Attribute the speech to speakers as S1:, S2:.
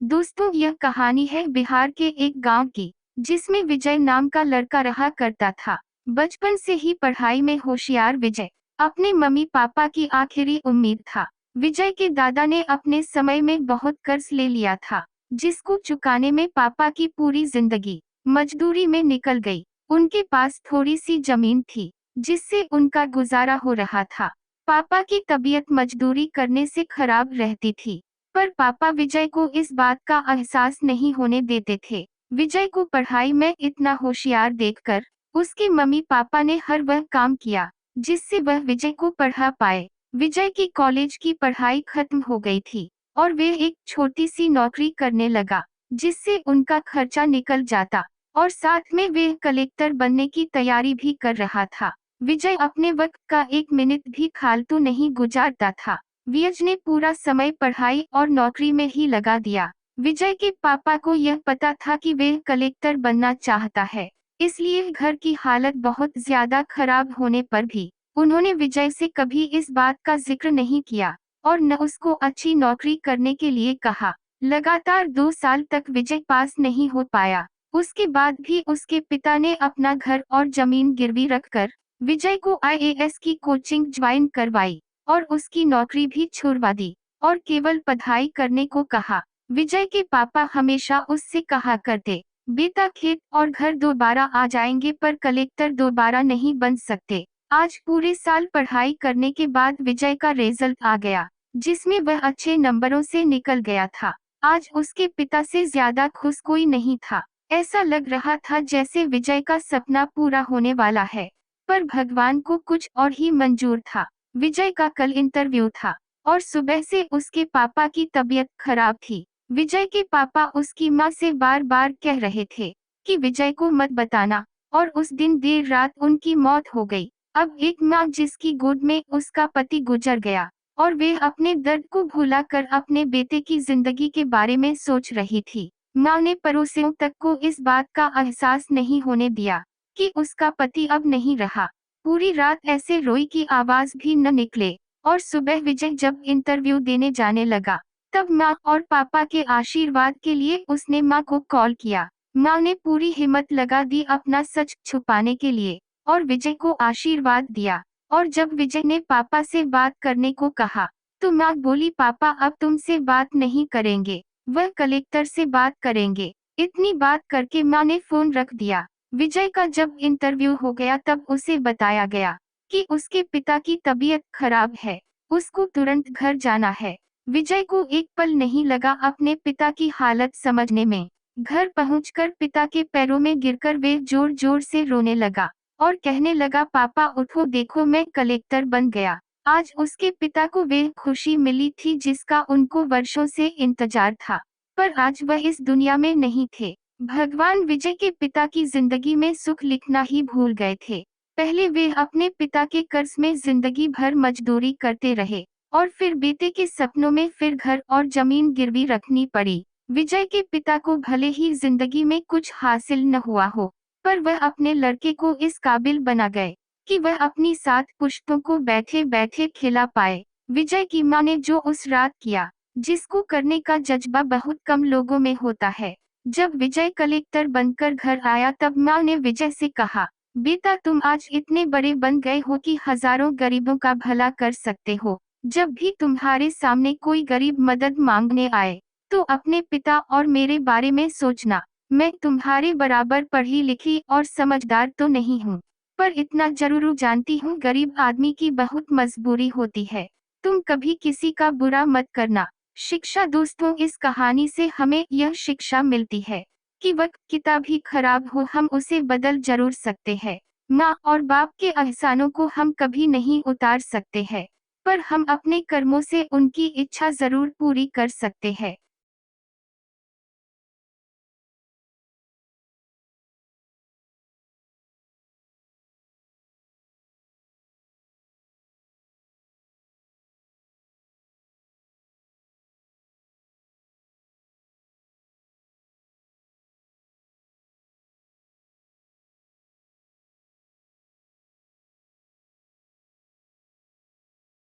S1: दोस्तों, यह कहानी है बिहार के एक गांव की, जिसमें विजय नाम का लड़का रहा करता था। बचपन से ही पढ़ाई में होशियार विजय अपने मम्मी पापा की आखिरी उम्मीद था। विजय के दादा ने अपने समय में बहुत कर्ज ले लिया था, जिसको चुकाने में पापा की पूरी जिंदगी मजदूरी में निकल गई। उनके पास थोड़ी सी जमीन थी, जिससे उनका गुजारा हो रहा था। पापा की तबीयत मजदूरी करने से खराब रहती थी, पर पापा विजय को इस बात का एहसास नहीं होने देते थे। विजय को पढ़ाई में इतना होशियार देखकर उसके मम्मी पापा ने हर वह काम किया जिससे वह विजय को पढ़ा पाए। विजय की कॉलेज की पढ़ाई खत्म हो गई थी और वे एक छोटी सी नौकरी करने लगा, जिससे उनका खर्चा निकल जाता और साथ में वे कलेक्टर बनने की तैयारी भी कर रहा था। विजय अपने वक्त का एक मिनट भी फालतू नहीं गुजारता था। विजय ने पूरा समय पढ़ाई और नौकरी में ही लगा दिया। विजय के पापा को यह पता था कि वे कलेक्टर बनना चाहता है, इसलिए घर की हालत बहुत ज्यादा खराब होने पर भी उन्होंने विजय से कभी इस बात का जिक्र नहीं किया और न उसको अच्छी नौकरी करने के लिए कहा। लगातार 2 साल तक विजय पास नहीं हो पाया। उसके बाद भी उसके पिता ने अपना घर और जमीन गिरवी रखकर विजय को आईएएस की कोचिंग ज्वाइन करवाई और उसकी नौकरी भी छुड़वा दी और केवल पढ़ाई करने को कहा। विजय के पापा हमेशा उससे कहा करते, बेटा खेत और घर दोबारा आ जाएंगे पर कलेक्टर दोबारा नहीं बन सकते। आज पूरे साल पढ़ाई करने के बाद विजय का रिजल्ट आ गया, जिसमें वह अच्छे नंबरों से निकल गया था। आज उसके पिता से ज्यादा खुश कोई नहीं था। ऐसा लग रहा था जैसे विजय का सपना पूरा होने वाला है, पर भगवान को कुछ और ही मंजूर था। विजय का कल इंटरव्यू था और सुबह से उसके पापा की तबीयत खराब थी। विजय के पापा उसकी माँ से बार बार कह रहे थे कि विजय को मत बताना, और उस दिन देर रात उनकी मौत हो गई। अब एक माँ जिसकी गोद में उसका पति गुजर गया और वे अपने दर्द को भुलाकर अपने बेटे की जिंदगी के बारे में सोच रही थी। माँ ने पड़ोसियों तक को इस बात का एहसास नहीं होने दिया कि उसका पति अब नहीं रहा। पूरी रात ऐसे रोई की आवाज भी न निकले और सुबह विजय जब इंटरव्यू देने जाने लगा, तब माँ और पापा के आशीर्वाद के लिए उसने माँ को कॉल किया। माँ ने पूरी हिम्मत लगा दी अपना सच छुपाने के लिए और विजय को आशीर्वाद दिया। और जब विजय ने पापा से बात करने को कहा, तो माँ बोली, पापा अब तुमसे बात नहीं करेंगे, वह कलेक्टर से बात करेंगे। इतनी बात करके माँ ने फोन रख दिया। विजय का जब इंटरव्यू हो गया तब उसे बताया गया कि उसके पिता की तबीयत खराब है, उसको तुरंत घर जाना है। विजय को एक पल नहीं लगा अपने पिता की हालत समझने में। घर पहुंचकर पिता के पैरों में गिरकर वे जोर जोर से रोने लगा और कहने लगा, पापा उठो, देखो मैं कलेक्टर बन गया। आज उसके पिता को वे खुशी मिली थी जिसका उनको वर्षों से इंतजार था, पर आज वह इस दुनिया में नहीं थे। भगवान विजय के पिता की जिंदगी में सुख लिखना ही भूल गए थे। पहले वे अपने पिता के कर्ज में जिंदगी भर मजदूरी करते रहे और फिर बेटे के सपनों में फिर घर और जमीन गिरवी रखनी पड़ी। विजय के पिता को भले ही जिंदगी में कुछ हासिल न हुआ हो, पर वह अपने लड़के को इस काबिल बना गए कि वह अपनी 7 पुश्तों को बैठे बैठे खिला पाए। विजय की माँ ने जो उस रात किया, जिसको करने का जज्बा बहुत कम लोगों में होता है। जब विजय कलेक्टर बनकर घर आया तब माँ ने विजय से कहा, बेटा तुम आज इतने बड़े बन गए हो कि हजारों गरीबों का भला कर सकते हो। जब भी तुम्हारे सामने कोई गरीब मदद मांगने आए, तो अपने पिता और मेरे बारे में सोचना। मैं तुम्हारे बराबर पढ़ी लिखी और समझदार तो नहीं हूँ, पर इतना जरूर जानती हूँ, गरीब आदमी की बहुत मजबूरी होती है। तुम कभी किसी का बुरा मत करना। शिक्षा दोस्तों, इस कहानी से हमें यह शिक्षा मिलती है कि वक्त कितना भी खराब हो हम उसे बदल जरूर सकते हैं। माँ और बाप के एहसानों को हम कभी नहीं उतार सकते हैं, पर हम अपने कर्मों से उनकी इच्छा जरूर पूरी कर सकते हैं।